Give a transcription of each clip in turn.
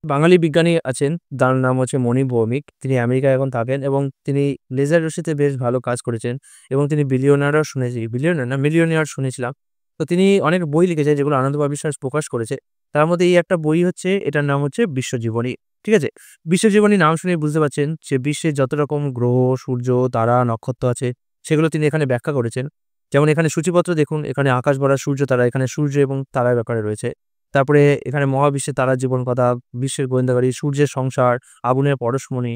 বাঙালি বিজ্ঞানী আছেন, যার নাম হচ্ছে মণি ভৌমিক। তিনি আমেরিকায় এখন থাকেন এবং তিনি লেজার রশ্মিতে বেশ ভালো কাজ করেছেন এবং তিনি বিলিয়নারও শুনেছি, বিলিয়নার না মিলিয়নিয়ার শুনেছিলাম। তো তিনি অনেক বই লিখেছেন যেগুলো আনন্দবাজার বিশ্বাস প্রকাশ করেছে। তার মধ্যে এই একটা বই হচ্ছে এটার নাম হচ্ছে বিশ্বজীবনী। ঠিক আছে? বিশ্বজীবনী নাম শুনেই বুঝতে পারছেন যে বিশ্বের যত রকম গ্রহ, সূর্য, তারা, নক্ষত্র আছে সেগুলো তিনি এখানে ব্যাখ্যা করেছেন। যেমন এখানে সূচিপত্র দেখুন, এখানে আকাশ ভরা সূর্য তারা, এখানে সূর্য এবং তারার ব্যাপারে রয়েছে। তারপরে এখানে মহাবিশ্বে তারার জীবন কথা, বিশ্বের গোয়েন্দাগাড়ি, সূর্যের সংসার, আগুনের পরশমণি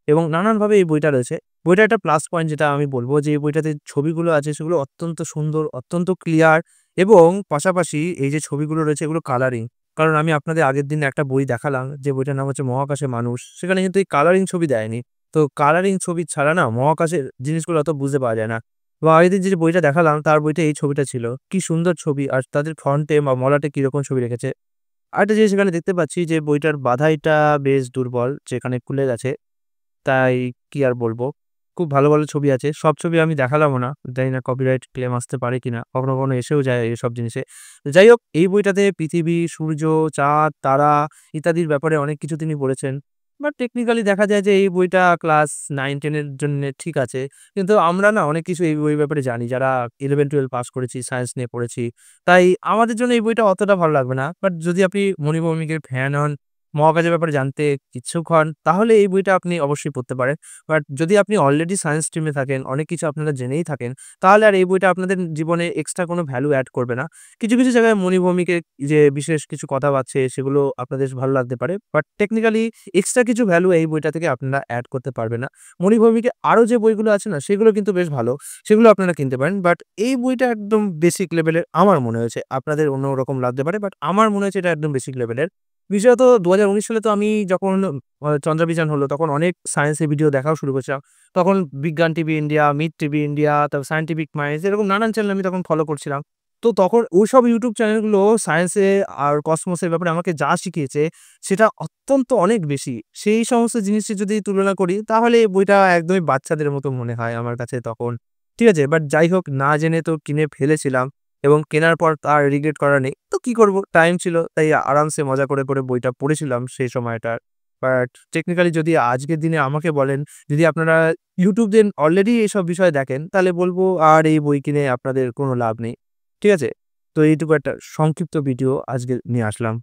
এবং নানানভাবে এই বইটা রয়েছে। বইটার একটা প্লাস পয়েন্ট যেটা আমি বলব যে, এই বইটাতে ছবিগুলো আছে সেগুলো অত্যন্ত সুন্দর, অত্যন্ত ক্লিয়ার এবং পাশাপাশি এই যে ছবিগুলো রয়েছে এগুলো কালারিং। কারণ আমি আপনাদের আগের দিন একটা বই দেখালাম যে বইটার নাম হচ্ছে 'মহাকাশে মানুষ'। সেখানে কিন্তু এই কালারিং ছবি দেয়নি। তো কালারিং ছবি ছাড়া না মহাকাশের জিনিসগুলো অত বুঝতে পারা যায় না। এবং আগের দিন যে বইটা দেখালাম তার বইতে এই ছবিটা ছিল। কি সুন্দর ছবি আর তাদের ফন্টে বা মলাটে কিরকম ছবি রেখেছে। আরেকটা জিনিস এখানে দেখতে পাচ্ছি যে বইটার বাঁধাইটা বেশ দুর্বল, যেখানে খুলে গেছে। তাই কি আর বলবো? খুব ভালো, ভালো ছবি আছে। সব ছবি আমি দেখালামও না। জানি না কপিরাইট ক্লেম আসতে পারে কিনা? কখনো, কখনো এসেও যায় এসব জিনিসে। যাই হোক এই বইটাতে পৃথিবী, সূর্য, চাঁদ, তারা ইত্যাদির ব্যাপারে অনেক কিছু তিনি বলেছেন। বাট টেকনিক্যালি দেখা যায় যে এই বইটা ক্লাস 9-10 এর জন্যে ঠিক আছে। কিন্তু আমরা না অনেক কিছু এই বইয়ের ব্যাপারে জানি যারা 11-12 পাস করেছি, সায়েন্স নিয়ে পড়েছি। তাই আমাদের জন্য এই বইটা অতটা ভালো লাগবে না। বাট যদি আপনি মণি ভৌমিকের ফ্যান হন, মহাকাশের ব্যাপারে জানতে ইচ্ছুক হন, তাহলে এই বইটা আপনি অবশ্যই পড়তে পারেন। বাট যদি আপনি অলরেডি সায়েন্স স্ট্রিমে থাকেন, অনেক কিছু আপনারা জেনেই থাকেন, তাহলে আর এই বইটা আপনাদের জীবনে এক্সট্রা কোনো ভ্যালু এড করবে না। কিছু, কিছু জায়গায় মণি ভৌমিকের যে বিশেষ কিছু কথা আছে সেগুলো আপনাদের ভালো লাগতে পারে। বাট টেকনিক্যালি এক্সট্রা কিছু ভ্যালু এই বইটা থেকে আপনারা এড করতে পারবেন না। মণি ভৌমিকের আরো যে বইগুলো আছে না সেগুলো কিন্তু বেশ ভালো। সেগুলো আপনারা কিনতে পারেন। বাট এই বইটা একদম বেসিক লেভেলের আমার মনে হয়েছে। আপনাদের অন্যরকম লাগতে পারে। বাট আমার মনে হয়েছে এটা একদম বেসিক লেভেলের। বিশেষত ২০১৯ সালে তো আমি যখন চন্দ্রাভিযান হলো তখন অনেক সায়েন্সের ভিডিও দেখাও শুরু করেছিলাম। তখন বিজ্ঞান TV India, mid TV India, তারপর সায়েন্টিফিক মাইন্ডস এরকম নানান চ্যানেল আমি তখন ফলো করছিলাম। তো তখন ওইসব ইউটিউব চ্যানেলগুলো সায়েন্সে আর কসমসের ব্যাপারে আমাকে যা শিখিয়েছে সেটা অত্যন্ত অনেক বেশি। সেই সমস্ত জিনিসের যদি তুলনা করি তাহলে এই বইটা একদমই বাচ্চাদের মতো মনে হয় আমার কাছে তখন। ঠিক আছে? বাট যাই হোক না জেনে তো কিনে ফেলেছিলাম। এবং কেনার পর আর রিগ্রেট করা নেই। তো কি করব? টাইম ছিল। তাই আরামসে মজা করে, করে বইটা পড়েছিলাম সেই সময়টার। বাট টেকনিক্যালি যদি আজকের দিনে আমাকে বলেন, যদি আপনারা YouTube দেন অলরেডি এসব বিষয় দেখেন, তাহলে বলব আর এই বই কিনে আপনাদের কোনো লাভ নেই। ঠিক আছে? তো এইটুকু একটা সংক্ষিপ্ত ভিডিও আজকে নিয়ে আসলাম।